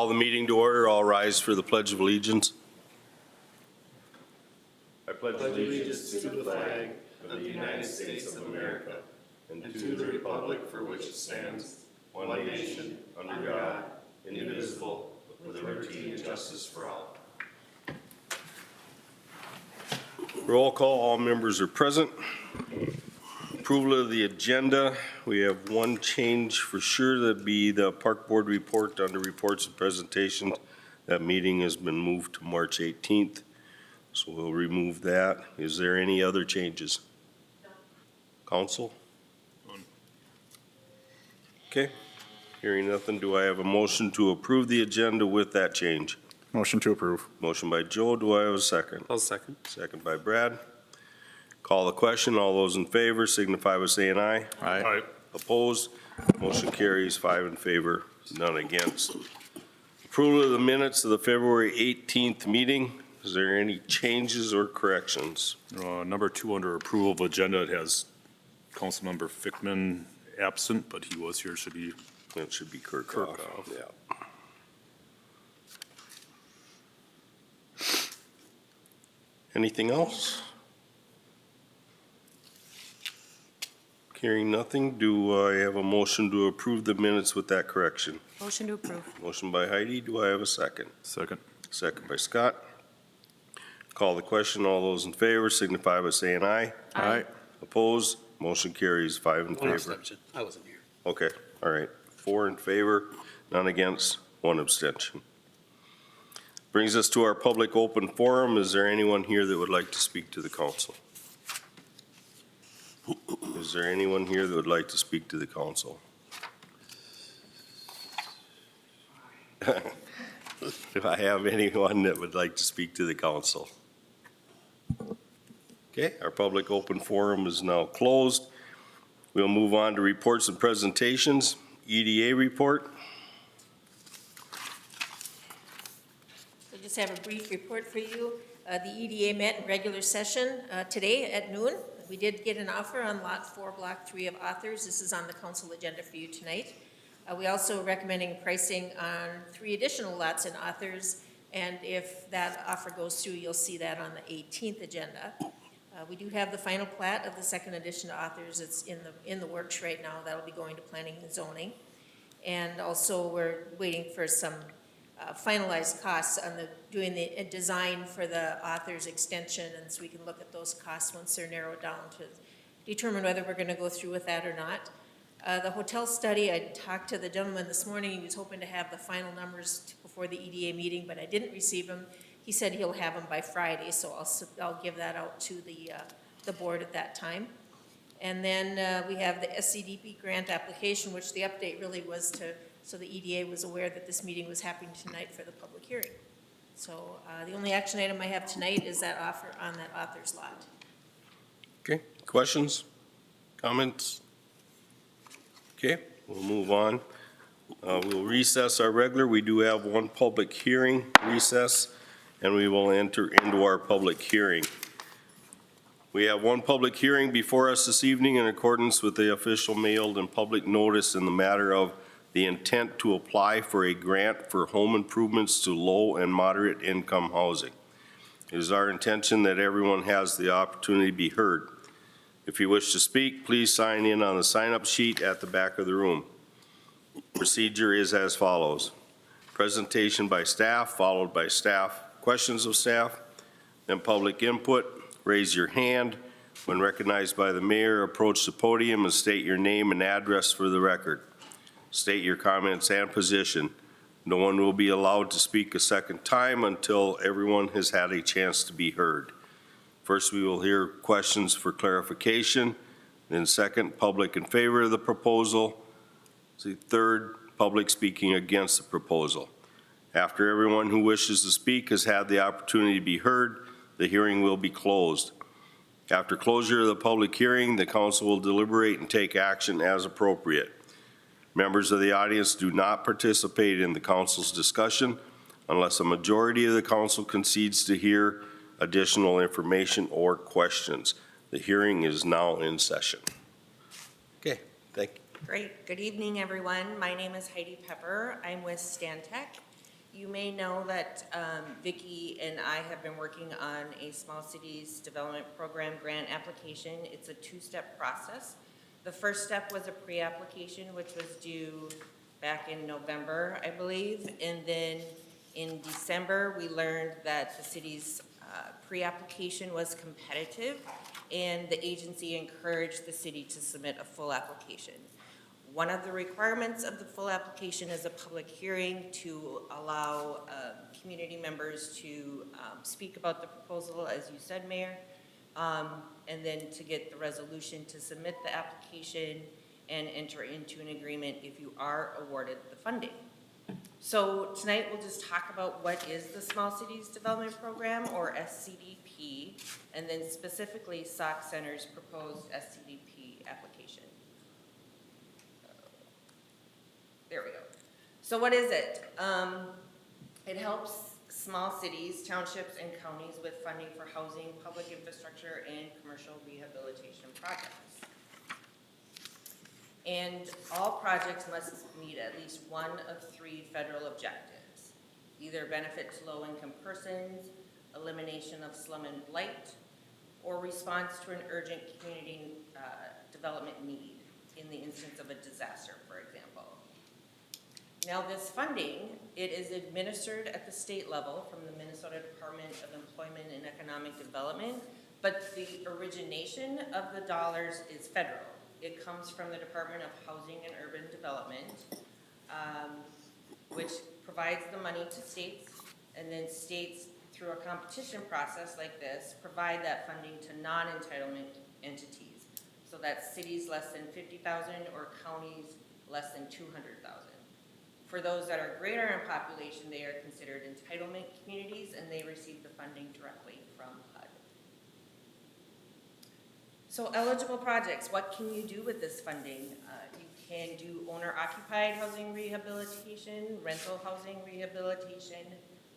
Call the meeting to order. All rise for the Pledge of Allegiance. I pledge allegiance to the flag of the United States of America and to the republic for which it stands, one nation, under God, indivisible, with liberty and justice for all. Roll call. All members are present. Approval of the agenda. We have one change for sure. That'd be the Park Board report under reports and presentations. That meeting has been moved to March 18th. So we'll remove that. Is there any other changes? No. Council? None. Okay. Hearing nothing, do I have a motion to approve the agenda with that change? Motion to approve. Motion by Joe. Do I have a second? I'll second. Second by Brad. Call the question. All those in favor signify by saying aye. Aye. Opposed? Motion carries 5 in favor, none against. Approval of the minutes of the February 18th meeting. Is there any changes or corrections? Number 2 under approval of agenda, it has Councilmember Fickman absent, but he was here. Should he? That should be Kirkhoff. Yeah. Anything else? Hearing nothing, do I have a motion to approve the minutes with that correction? Motion to approve. Motion by Heidi. Do I have a second? Second. Second by Scott. Call the question. All those in favor signify by saying aye. Aye. Opposed? Motion carries 5 in favor. Abstention. I wasn't here. Okay, all right. 4 in favor, none against, 1 abstention. Brings us to our public open forum. Is there anyone here that would like to speak to the council? Is there anyone here that would like to speak to the council? Do I have anyone that would like to speak to the council? Okay, our public open forum is now closed. We'll move on to reports and presentations. EDA report. I just have a brief report for you. The EDA met in regular session today at noon. We did get an offer on Lot 4, Block 3 of Authors. This is on the council agenda for you tonight. We also recommending pricing on 3 additional lots in Authors, and if that offer goes through, you'll see that on the 18th agenda. We do have the final plat of the second edition to Authors. It's in the works right now. That'll be going to planning and zoning. And also we're waiting for some finalized costs on doing the design for the Authors extension, and so we can look at those costs once they're narrowed down to determine whether we're going to go through with that or not. The hotel study, I talked to the gentleman this morning. He was hoping to have the final numbers before the EDA meeting, but I didn't receive them. He said he'll have them by Friday, so I'll give that out to the board at that time. And then we have the SCDP grant application, which the update really was so the EDA was aware that this meeting was happening tonight for the public hearing. So the only action item I have tonight is that offer on that Authors lot. Okay, questions, comments? Okay, we'll move on. We'll recess our regular. We do have one public hearing recess, and we will enter into our public hearing. We have one public hearing before us this evening in accordance with the official mailed and public notice in the matter of the intent to apply for a grant for home improvements to low and moderate income housing. It is our intention that everyone has the opportunity to be heard. If you wish to speak, please sign in on the sign-up sheet at the back of the room. Procedure is as follows. Presentation by staff, followed by staff questions of staff, then public input. Raise your hand. When recognized by the mayor, approach the podium and state your name and address for the record. State your comments and position. No one will be allowed to speak a second time until everyone has had a chance to be heard. First, we will hear questions for clarification. Then second, public in favor of the proposal. Third, public speaking against the proposal. After everyone who wishes to speak has had the opportunity to be heard, the hearing will be closed. After closure of the public hearing, the council will deliberate and take action as appropriate. Members of the audience do not participate in the council's discussion unless a majority of the council concedes to hear additional information or questions. The hearing is now in session. Okay, thank you. Great. Good evening, everyone. My name is Heidi Pepper. I'm with Stantec, You may know that Vicki and I have been working on a Small Cities Development Program grant application. It's a two-step process. The first step was a pre-application, which was due back in November, I believe. And then in December, we learned that the city's pre-application was competitive, and the agency encouraged the city to submit a full application. One of the requirements of the full application is a public hearing to allow community members to speak about the proposal, as you said, Mayor, and then to get the resolution to submit the application and enter into an agreement if you are awarded the funding. So tonight we'll just talk about what is the Small Cities Development Program, or SCDP, and then specifically Sauk Center's proposed SCDP application. There we go. So what is it? It helps small cities, townships, and counties with funding for housing, public infrastructure, and commercial rehabilitation projects. And all projects must meet at least one of three federal objectives: either benefit to low-income persons, elimination of slum and blight, or response to an urgent community development need in the instance of a disaster, for example. Now, this funding, it is administered at the state level from the Minnesota Department of Employment and Economic Development, but the origination of the dollars is federal. It comes from the Department of Housing and Urban Development, which provides the money to states, and then states, through a competition process like this, provide that funding to non-entitlement entities. So that's cities less than 50,000 or counties less than 200,000. For those that are greater in population, they are considered entitlement communities, and they receive the funding directly from HUD. So eligible projects, what can you do with this funding? You can do owner-occupied housing rehabilitation, rental housing rehabilitation,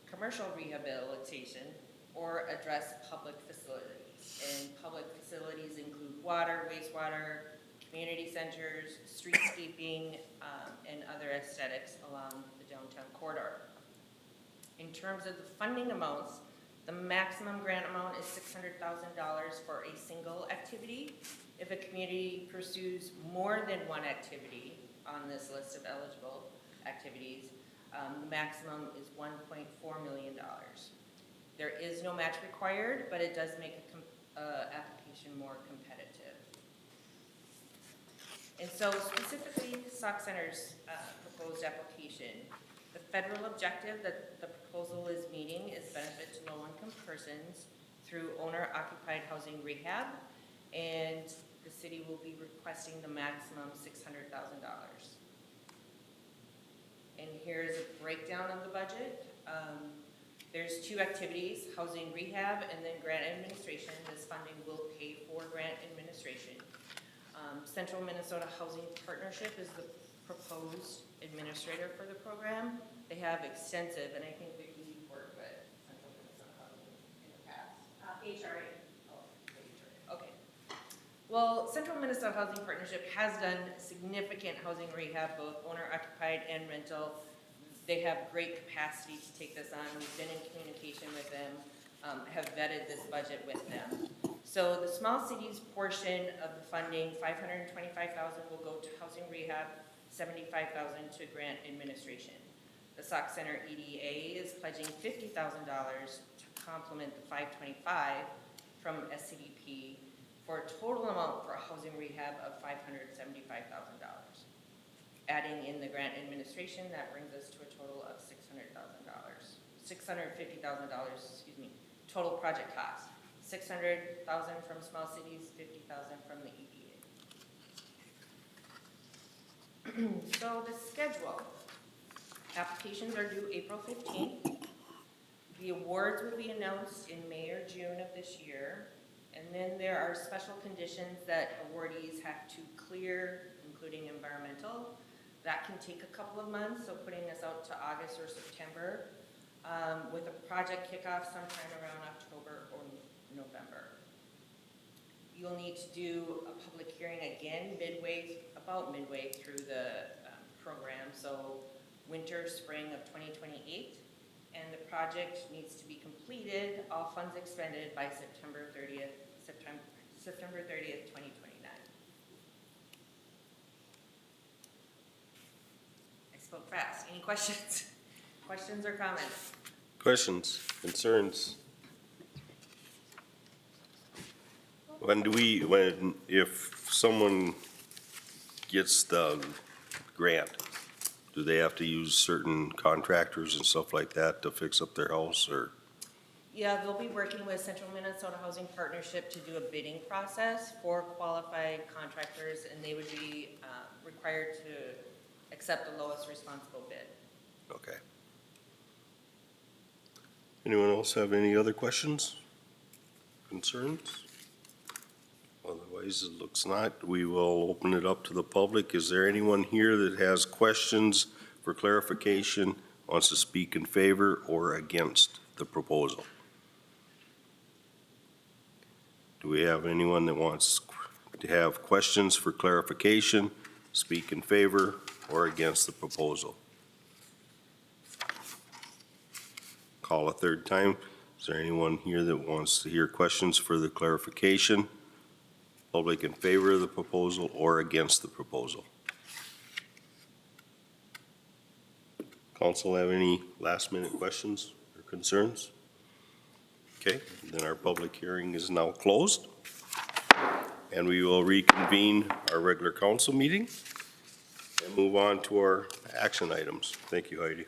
commercial rehabilitation, or address public facilities. And public facilities include water, wastewater, community centers, streetscaping, and other aesthetics along the downtown corridor. In terms of the funding amounts, the maximum grant amount is $600,000 for a single activity. If a community pursues more than one activity on this list of eligible activities, the maximum is $1.4 million. There is no match required, but it does make an application more competitive. And so specifically, Sauk Center's proposed application, the federal objective that the proposal is meeting is benefit to low-income persons through owner-occupied housing rehab, and the city will be requesting the maximum $600,000. And here's a breakdown of the budget. There's two activities, housing rehab and then grant administration. This funding will pay for grant administration. Central Minnesota Housing Partnership is the proposed administrator for the program. They have extensive, and I think Vicki worked with Central Minnesota Housing in the past. HRA. Oh, HRA. Okay. Well, Central Minnesota Housing Partnership has done significant housing rehab, both owner-occupied and rental. They have great capacity to take this on. We've been in communication with them, have vetted this budget with them. So the small cities portion of the funding, $525,000 will go to housing rehab, $75,000 to grant administration. The Sauk Center EDA is pledging $50,000 to complement the $525,000 from SCDP for a total amount for housing rehab of $575,000. Adding in the grant administration, that brings us to a total of $650,000, excuse me, total project cost. $600,000 from small cities, $50,000 from the EDA. So the schedule. Applications are due April 15th. The awards will be announced in May or June of this year. And then there are special conditions that awardees have to clear, including environmental. That can take a couple of months, so putting us out to August or September, with a project kickoff sometime around October or November. You'll need to do a public hearing again about midway through the program, so winter, spring of 2028. and the project needs to be completed, all funds expended by September 30th, 2029. I spoke fast. Any questions? Questions or comments? Questions, concerns? If someone gets the grant, do they have to use certain contractors and stuff like that to fix up their house, or? Yeah, they'll be working with Central Minnesota Housing Partnership to do a bidding process for qualified contractors, and they would be required to accept the lowest responsible bid. Okay. Anyone else have any other questions, concerns? Otherwise, it looks not. We will open it up to the public. Is there anyone here that has questions for clarification, wants to speak in favor or against the proposal? Do we have anyone that wants to have questions for clarification, speak in favor or against the proposal? Call a third time. Is there anyone here that wants to hear questions for the clarification? Public in favor of the proposal or against the proposal? Council have any last minute questions or concerns? Okay, then our public hearing is now closed. And we will reconvene our regular council meeting and move on to our action items. Thank you, Heidi.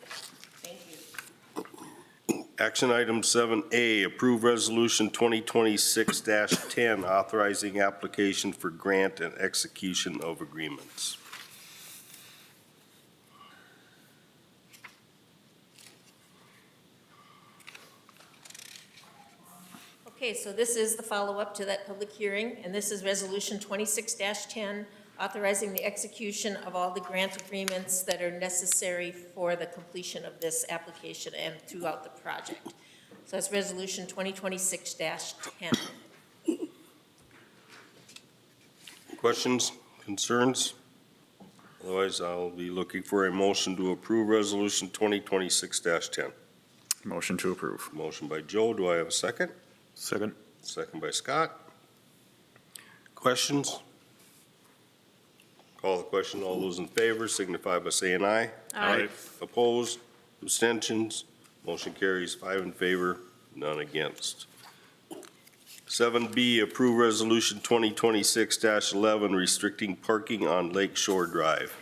Thank you. Action item 7A, approve resolution 2026-10, authorizing application for grant and execution of agreements. Okay, so this is the follow-up to that public hearing, and this is Resolution 26-10, authorizing the execution of all the grant agreements that are necessary for the completion of this application and throughout the project. So that's Resolution 2026-10. Questions, concerns? Otherwise, I'll be looking for a motion to approve resolution 2026-10. Motion to approve. Motion by Joe. Do I have a second? Second. Second by Scott. Questions? Call the question. All those in favor signify by saying aye. Aye. Opposed? Abstentions? Motion carries 5 in favor, none against. 7B, approve resolution 2026-11, restricting parking on Lake Shore Drive.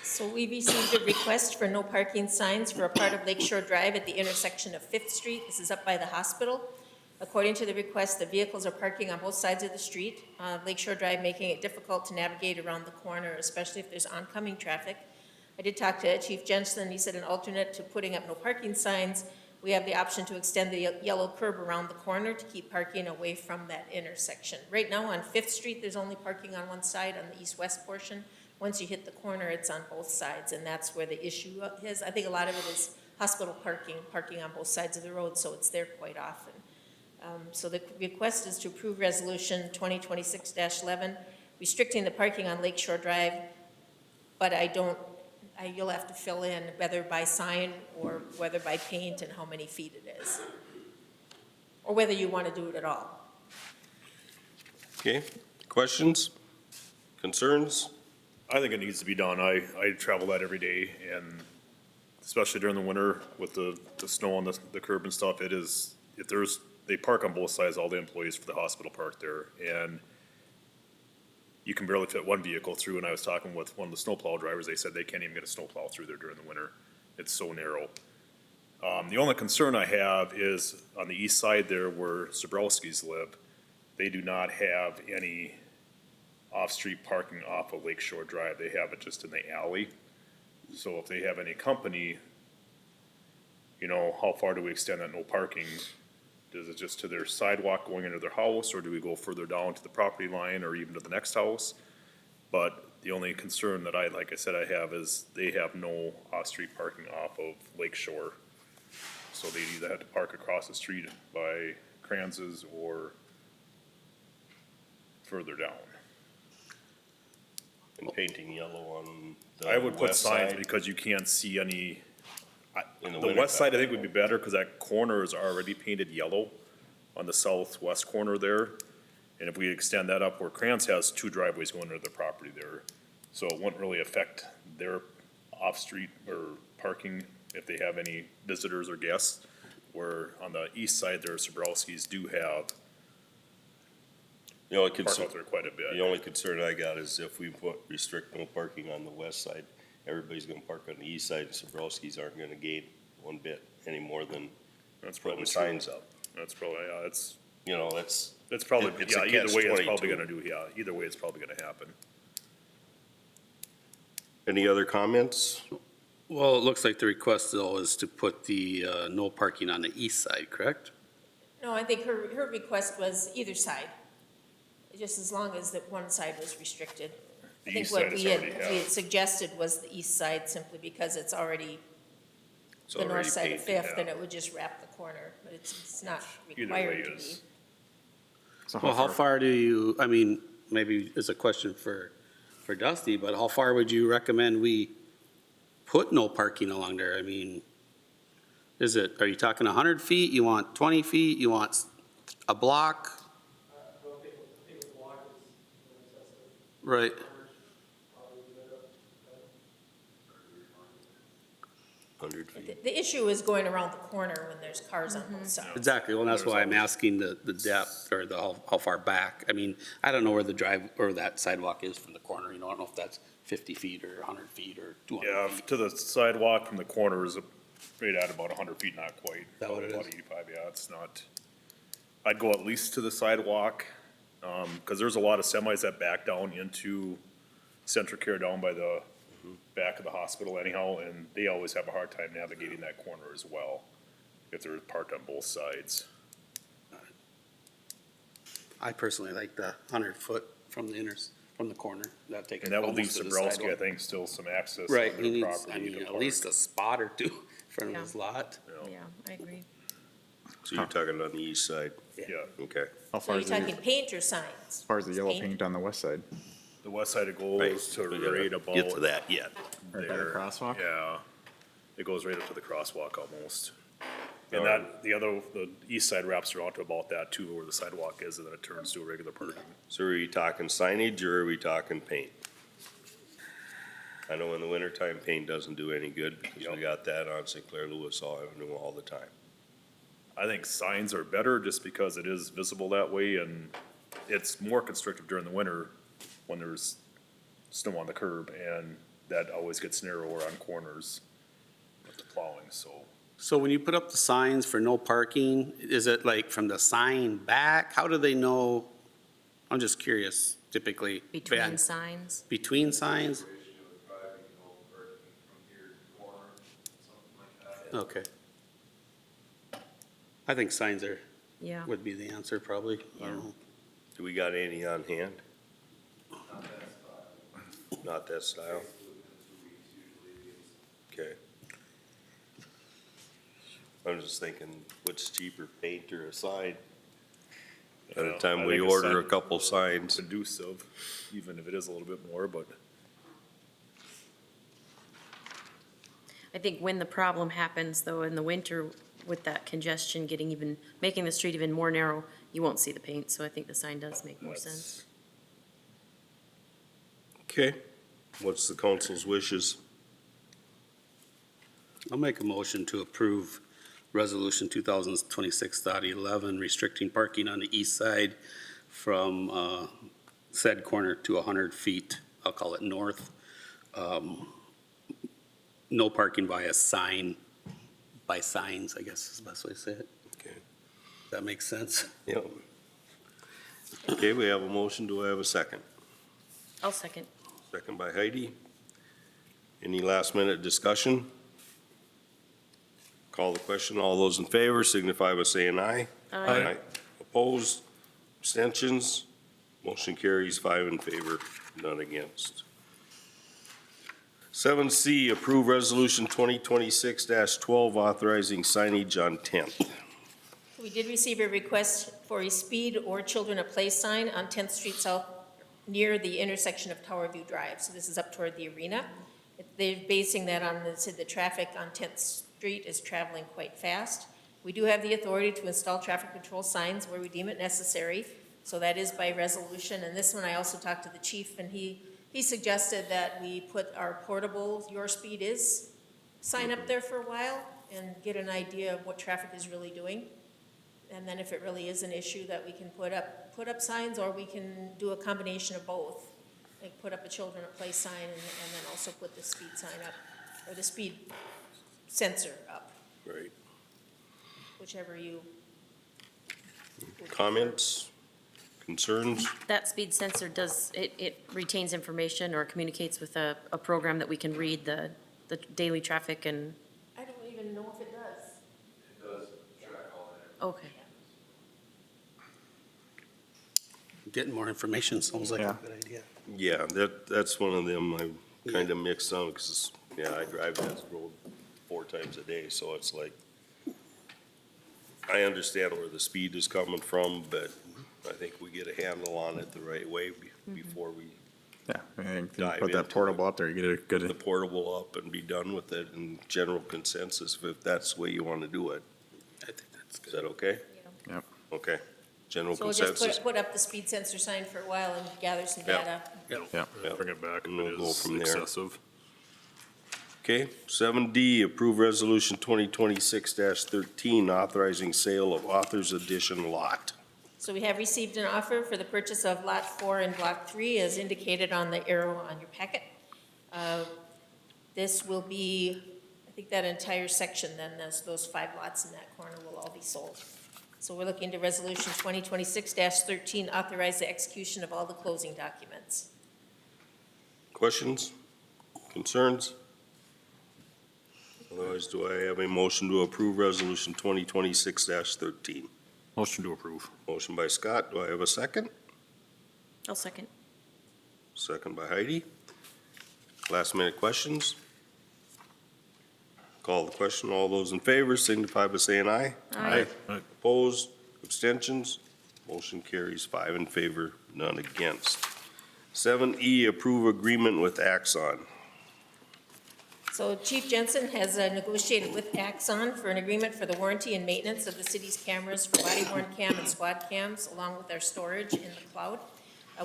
So we received a request for no parking signs for a part of Lakeshore Drive at the intersection of Fifth Street. This is up by the hospital. According to the request, the vehicles are parking on both sides of the street, Lakeshore Drive, making it difficult to navigate around the corner, especially if there's oncoming traffic. I did talk to Chief Jensen. He said an alternate to putting up no parking signs, we have the option to extend the yellow curb around the corner to keep parking away from that intersection. Right now on Fifth Street, there's only parking on one side, on the east-west portion. Once you hit the corner, it's on both sides, and that's where the issue is. I think a lot of it is hospital parking on both sides of the road, so it's there quite often. So the request is to approve Resolution 2026-11, restricting the parking on Lakeshore Drive, but you'll have to fill in whether by sign or whether by paint and how many feet it is, or whether you want to do it at all. Okay, questions? Concerns? I think it needs to be done. I travel that every day, and especially during the winter with the snow on the curb and stuff, they park on both sides, all the employees for the hospital park there, and you can barely fit one vehicle through, and I was talking with one of the snowplow drivers, they said they can't even get a snowplow through there during the winter. It's so narrow. The only concern I have is on the east side there where Zabrowski's live, they do not have any off-street parking off of Lakeshore Drive. They have it just in the alley. So if they have any company, how far do we extend that no parking? Is it just to their sidewalk going into their house, or do we go further down to the property line or even to the next house? But the only concern that I have is they have no off-street parking off of Lake Shore. So they either have to park across the street by Kranz's or further down. And painting yellow on the I would put west signs side. because you can't see any in the The winter west side, I think, would be better, because that corner is already painted yellow on the southwest corner there. And if we extend that up where Krantz has two driveways going into their property there, so it wouldn't really affect their off-street or parking if they have any visitors or guests. Where on the east side there, Sobrowski's do have The only park concern, out there quite a the bit. only concern I got is if we restrict no parking on the west side, everybody's gonna park on the east side, and Sobrowski's aren't gonna gain one bit any more than That's putting probably true. signs up. That's probably, yeah, that's probably, It's a yeah, either way, it's probably catch-22. gonna do, yeah, either way, it's probably gonna happen. Any other comments? Well, it looks like the request though is to put the no parking on the east side, correct? No, I think her request was either side, just as long as that one side was restricted. The I think east what side is we had already, suggested was the east side simply because it's already It's the already north side of painted. Fifth, and it would just wrap the corner, but it's not Either way required to be. is, So Well, how far do you, I mean, maybe it's a question for Dusty, but how far would you recommend we put no parking along there? I mean, are you talking 100 feet? You want 20 feet? You want a block? Right. Hundred feet. The issue is going around the corner when there's cars on both sides. Exactly, well, that's why I'm asking the depth or how far back. I mean, I don't know where the drive, or that sidewalk is from the corner, you know, I don't know if that's 50 feet or 100 feet or 200 yeah, feet. to the sidewalk from the corner is right at about 100 feet, not quite. That what it About is? 85, yeah, it's not, I'd go at least to the sidewalk, because there's a lot of semis that back down into Central Care down by the back of the hospital anyhow, and they always have a hard time navigating that corner as well, if they're parked on both sides. I personally like the 100 foot from the corner, that take it And that would leave almost to the Sobrowski, I sidewalk. think, still some access Right, on he their needs, I property mean, to at least park, a spot or two in front of Yeah. his lot. you know. Yeah, I agree. So you're talking on the east side, Yeah, okay. How So far you're is the, talking paint or signs? as far as the yellow Paint? paint on the west side? the west side it Right, goes to we gotta right about. get to that yet. Right by the there. crosswalk? Yeah, it goes right up to the crosswalk almost. And Alright. the east side wraps around to about that too, where the sidewalk is, and then it turns to a regular parking. So are we talking signage or are we talking paint? I know in the wintertime, paint doesn't do any good because we Yep. got that on St. Clair Lewis Avenue all the time. I think signs are better just because it is visible that way, and it's more constrictive during the winter when there's snow on the curb, and that always gets narrower on corners with the plowing, so. So when you put up the signs for no parking, is it like from the sign back? How do they know? I'm just curious, typically. Between signs. Between signs? Okay. I think signs Yeah. would be the answer probably. I don't know. Do we got any on hand? Not that style? Okay. I'm just thinking, what's cheaper, paint or a sign? By the Yeah, time I we think a order a sign- couple signs. Conducive, even if it is a little bit more, but I think when the problem happens, though, in the winter with that congestion making the street even more narrow, you won't see the paint, so I think the sign does make more sense. Okay. What's the council's wishes? I'll make a motion to approve Resolution 2026.11, restricting parking on the east side from said corner to 100 feet, I'll call it north. No parking by signs, I guess is the best way to say it. Okay. That makes sense? Yep. Okay, we have a motion. Do I have a second? I'll second. Second by Heidi. Any last minute discussion? Call the question. All those in favor signify by saying aye. Aye. Opposed? Abstentions? Motion carries 5 in favor, none against. 7C, approve resolution 2026-12 authorizing signage on 10th. We did receive a request for a speed or children at play sign on 10th Street South near the intersection of Tower View Drive. So this is up toward the arena. They're basing that on the traffic on 10th Street street is traveling quite fast. We do have the authority to install traffic control signs where we deem it necessary, so that is by resolution. And this one, I also talked to the chief, and he suggested that we put our portable "Your Speed Is" sign up there for a while and get an idea of what traffic is really doing. And then if it really is an issue, that we can put up signs, or we can do a combination of both. Like put up a children at play sign and then also put the speed sign up, or the speed sensor up, Right. whichever you. would prefer. Comments, concerns? That speed sensor does, it retains information or communicates with a program that we can read the daily traffic and, I don't even know if it does. It does track all that. okay. Getting more information sounds like a Yeah. good idea. Yeah, that's one of them I kind of mixed on, because, yeah, I drive that road 4 times a day, so it's like, I understand where the speed is coming from, but I think we get a handle on it the right way before we Yeah, I think if you Dive put that into portable up there, you get a put the good, portable up and be done with it in general consensus, if that's the way you want to do it. I think that's Is good. that okay? yeah. Okay. General So we'll just consensus. put up the speed sensor sign for a while and gather some Yeah. data. Yeah. Yeah. Bring it back And if we'll it go is from there. excessive. Okay, 7D, approve resolution 2026-13, authorizing sale of Authors Edition lot. So we have received an offer for the purchase of Lot 4 and Block 3, as indicated on the arrow on your packet. This will be, I think that entire section, then, those 5 lots in that corner will all be sold. So we're looking to resolution 2026-13, authorize the execution of all the closing documents. Questions? Concerns? Otherwise, do I have a motion to approve resolution 2026-13? Motion to approve. Motion by Scott, do I have a second? I'll second. Second by Heidi. Last minute questions? Call the question. All those in favor signify by saying aye. Aye. Opposed? Abstentions? Motion carries 5 in favor, none against. 7E, approve agreement with Axon. So Chief Jensen has negotiated with Axon for an agreement for the warranty and maintenance of the city's cameras for body worn cam and squad cams, along with our storage in the cloud.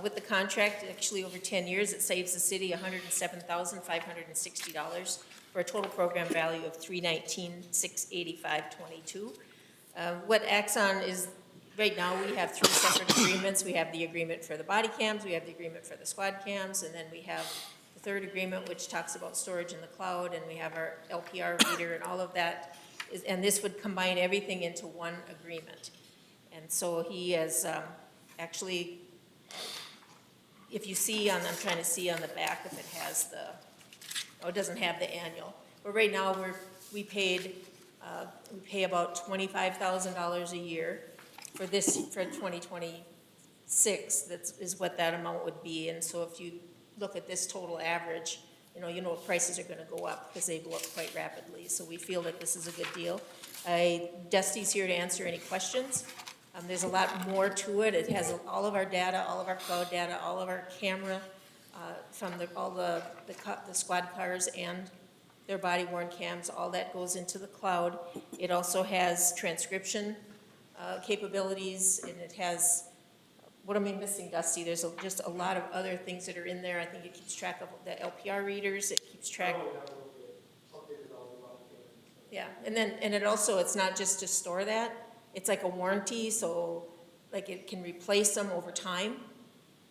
With the contract, actually over 10 years, it saves the city $107,560 for a total program value of $319,685.22. What Axon is, right now, we have 3 separate agreements. We have the agreement for the body cams, we have the agreement for the squad cams, and then we have the third agreement, which talks about storage in the cloud, and we have our LPR reader and all of that. And this would combine everything into one agreement. And so he has actually, if you see on, I'm trying to see on the back if it has the, oh, it doesn't have the annual. But right now, we pay about $25,000 a year for this, for 2026. That is what that amount would be. And so if you look at this total average, you know prices are gonna go up because they go up quite rapidly. So we feel that this is a good deal. Dusty's here to answer any questions. There's a lot more to it. It has all of our data, all of our cloud data, all of our camera, from all the squad cars and their body worn cams, all that goes into the cloud. It also has transcription capabilities, and it has, what am I missing, Dusty? There's just a lot of other things that are in there. I think it keeps track of the LPR readers, it keeps track. Yeah, and it also, it's not just to store that, it's like a warranty, so like it can replace them over time.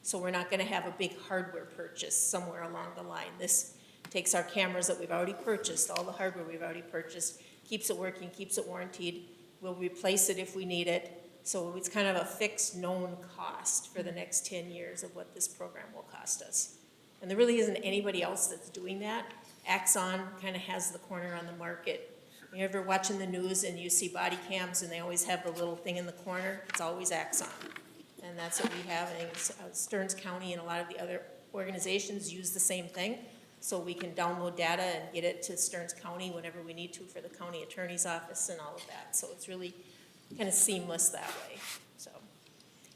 So we're not gonna have a big hardware purchase somewhere along the line. This takes our cameras that we've already purchased, all the hardware we've already purchased, keeps it working, keeps it warranted. We'll replace it if we need it. So it's kind of a fixed known cost for the next 10 years of what this program will cost us. And there really isn't anybody else that's doing that. Axon kind of has the corner on the market. You ever watching the news and you see body cams and they always have the little thing in the corner? It's always Axon. And that's what we have. And Stearns County and a lot of the other organizations use the same thing. So we can download data and get it to Stearns County whenever we need to for the county attorney's office and all of that. So it's really kind of seamless that way.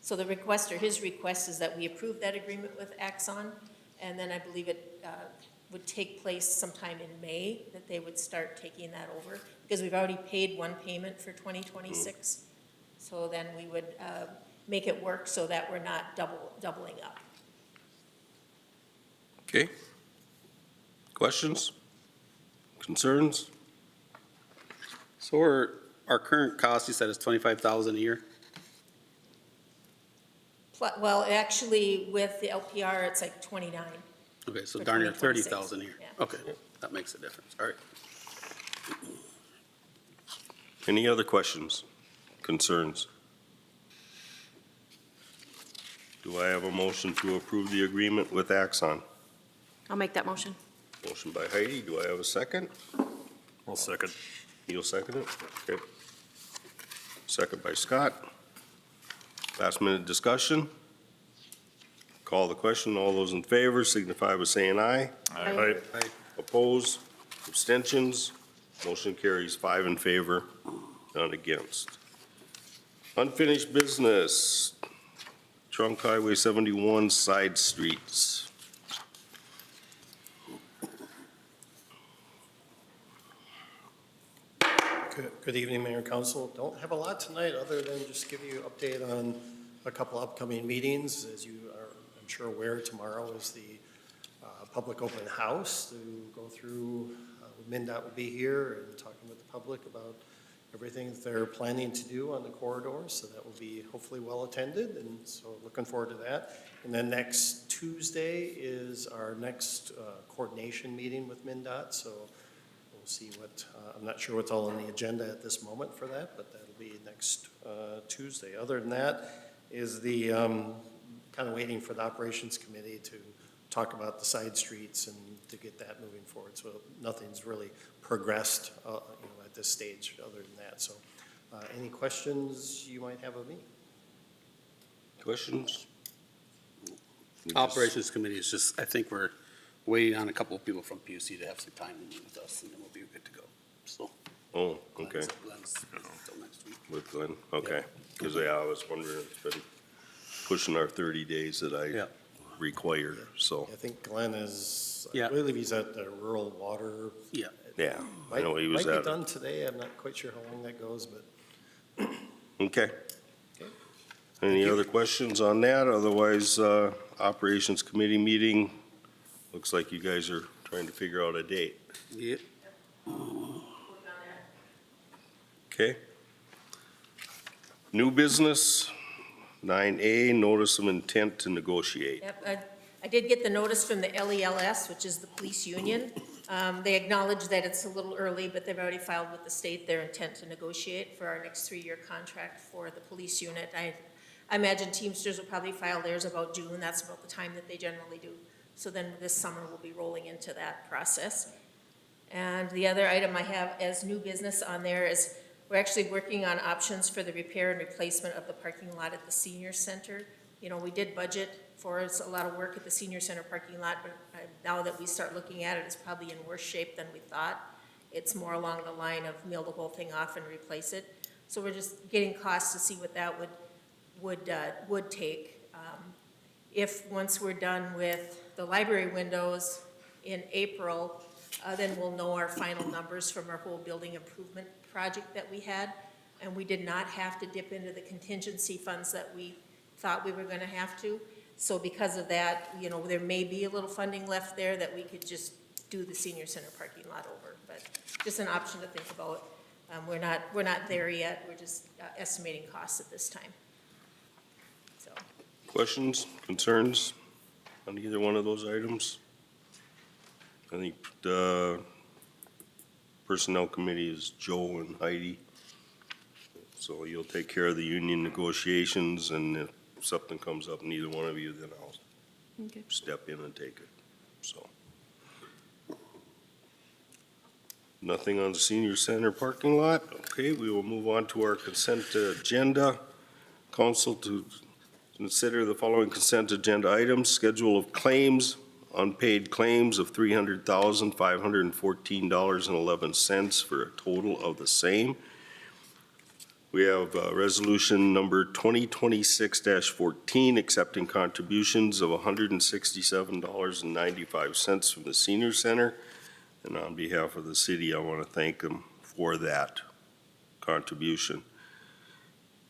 So the request, or his request, is that we approve that agreement with Axon. And then I believe would take place sometime in May, that they would start taking that over, because we've already paid one payment for 2026. So then we would make it work so that we're not doubling up. Okay. Questions? Concerns? So our current cost, you said, is 25,000 a year? Well, actually, with the LPR, it's like 29. Okay, so For darn near 2026. 30,000 a year. Yeah. Okay, that makes a difference. All right. Any other questions? Concerns? Do I have a motion to approve the agreement with Axon? I'll make that motion. Motion by Heidi. Do I have a second? I'll second. You'll second it? Okay. Second by Scott. Last minute discussion. Call the question. All those in favor signify by saying aye. Aye. Opposed? Abstentions? Motion carries 5 in favor, none against. Unfinished business. Trunk Highway 71 side streets. Good evening, Mayor and Council. Don't have a lot tonight, other than just give you an update on a couple upcoming meetings. As you are, I'm sure, aware, tomorrow is the public open house to go through. MnDOT will be here and talking with the public about everything that they're planning to do on the corridor, so that will be hopefully well attended, and so looking forward to that. And then next Tuesday is our next coordination meeting with MnDOT, so we'll see what, I'm not sure what's all on the agenda at this moment for that, but that'll be next Tuesday. Other than that is the, kind of waiting for the Operations Committee to talk about the side streets and to get that moving forward. So nothing's really progressed, at this stage other than that. So any questions you might have of me? Questions? Operations Committee is just, I think we're waiting on a couple of people from PUC to have some time to meet with us, and then we'll be good to go. So. Oh, okay. Glenn's till next week. With Glenn, okay. Because, yeah, I was wondering, it's been pushing our 30 days that Yeah. I require, so, I think Glenn is, I Yeah. believe he's at the rural water. Yeah. yeah, I know he was Might at be it. done today. I'm not quite sure how long that goes, but Okay. Okay. Any other questions on that? Otherwise, Operations Committee meeting, looks like you guys are trying to figure out a date. Yeah. Okay. New business, 9A, notice of intent to negotiate. Yep, I did get the notice from the LELS, which is the police union. They acknowledge that it's a little early, but they've already filed with the state their intent to negotiate for our next 3-year contract for the police unit. I imagine Teamsters will probably file theirs about June. That's about the time that they generally do. So then this summer we'll be rolling into that process. And the other item I have as new business on there is we're actually working on options for the repair and replacement of the parking lot at the senior center. You know, we did budget for a lot of work at the senior center parking lot, but now that we start looking at it, it's probably in worse shape than we thought. It's more along the line of mill the whole thing off and replace it. So we're just getting costs to see what that would take. If, once we're done with the library windows in April, then we'll know our final numbers from our whole building improvement project that we had. And we did not have to dip into the contingency funds that we thought we were gonna have to. So because of that, you know, there may be a little funding left there that we could just do the senior center parking lot over. But just an option to think about. We're not there yet. We're just estimating costs at this time. So. Questions, concerns on either one of those items? I think the Personnel Committee is Joe and Heidi. So you'll take care of the union negotiations, and if something comes up, neither one of you, then I'll Okay. step in and take it, so. Nothing on the senior center parking lot? Okay, we will move on to our consent agenda. Council to consider the following consent agenda items: schedule of claims, unpaid claims of $300,514.11 for a total of the same. We have resolution number 2026-14, accepting contributions of $167.95 from the senior center. And on behalf of the city, I want to thank them for that contribution.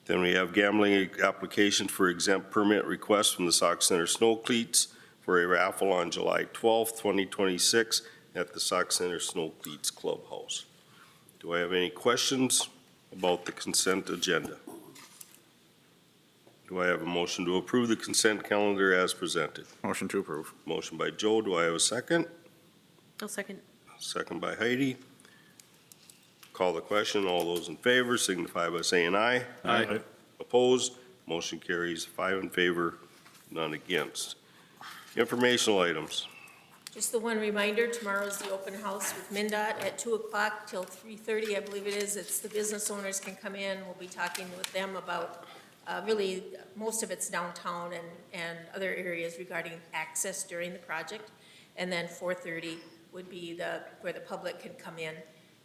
Then we have gambling application for exempt permit request from the Sauk Center Snow Cleats for a raffle on July 12th, 2026 at the Sauk Center Snow Cleats Clubhouse. Do I have any questions about the consent agenda? Do I have a motion to approve the consent calendar as presented? Motion to approve. Motion by Joe, do I have a second? I'll second. Second by Heidi. Call the question, all those in favor signify by saying aye. Aye. Opposed, motion carries 5 in favor, none against. Informational items. Just the one reminder, tomorrow's the open house with MnDOT at 2 o'clock till 3:30, I believe it is. It's the business owners can come in. We'll be talking with them about, really, most of it's downtown and other areas regarding access during the project. And then 4:30 would be where the public can come in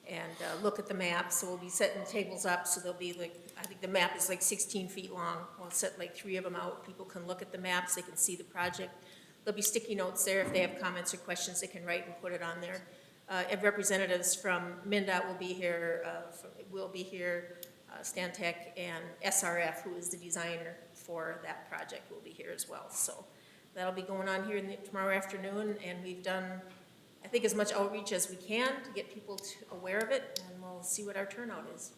and look at the map. So we'll be setting tables up, so there'll be like, I think the map is like 16 feet long. We'll set like 3 of them out. People can look at the maps, they can see the project. There'll be sticky notes there. If they have comments or questions, they can write and put it on there. And representatives from MnDOT will be here, Stantec and SRF, who is the designer for that project, will be here as well. So that'll be going on here tomorrow afternoon, and we've done, I think, as much outreach as we can to get people aware of it, and we'll see what our turnout is.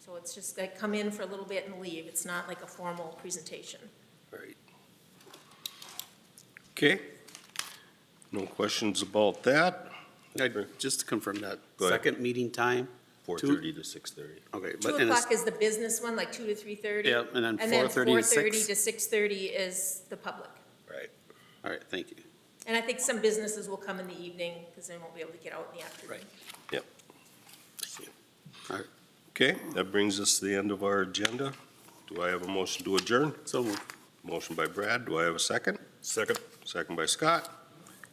So it's just like come in for a little bit and leave. It's not like a formal presentation. Right. Okay. No questions about that. Just to confirm that, Go ahead. second meeting time? 4:30 to 6:30. Okay. 2 o'clock is the business one, like 2 to 3:30. Yeah, and then And then 4:30 to 4:30 6. to 6:30 is the public. Right. All right, thank you. And I think some businesses will come in the evening because they won't be able to get out in the afternoon. Yep. All right, Okay, that brings us to the end of our agenda. Do I have a motion to adjourn? so moved. Motion by Brad, do I have a second? Second. Second by Scott.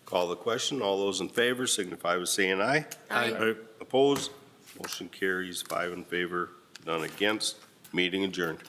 Call the question, all those in favor signify by saying aye. Aye. Opposed, motion carries 5 in favor, none against. Meeting adjourned.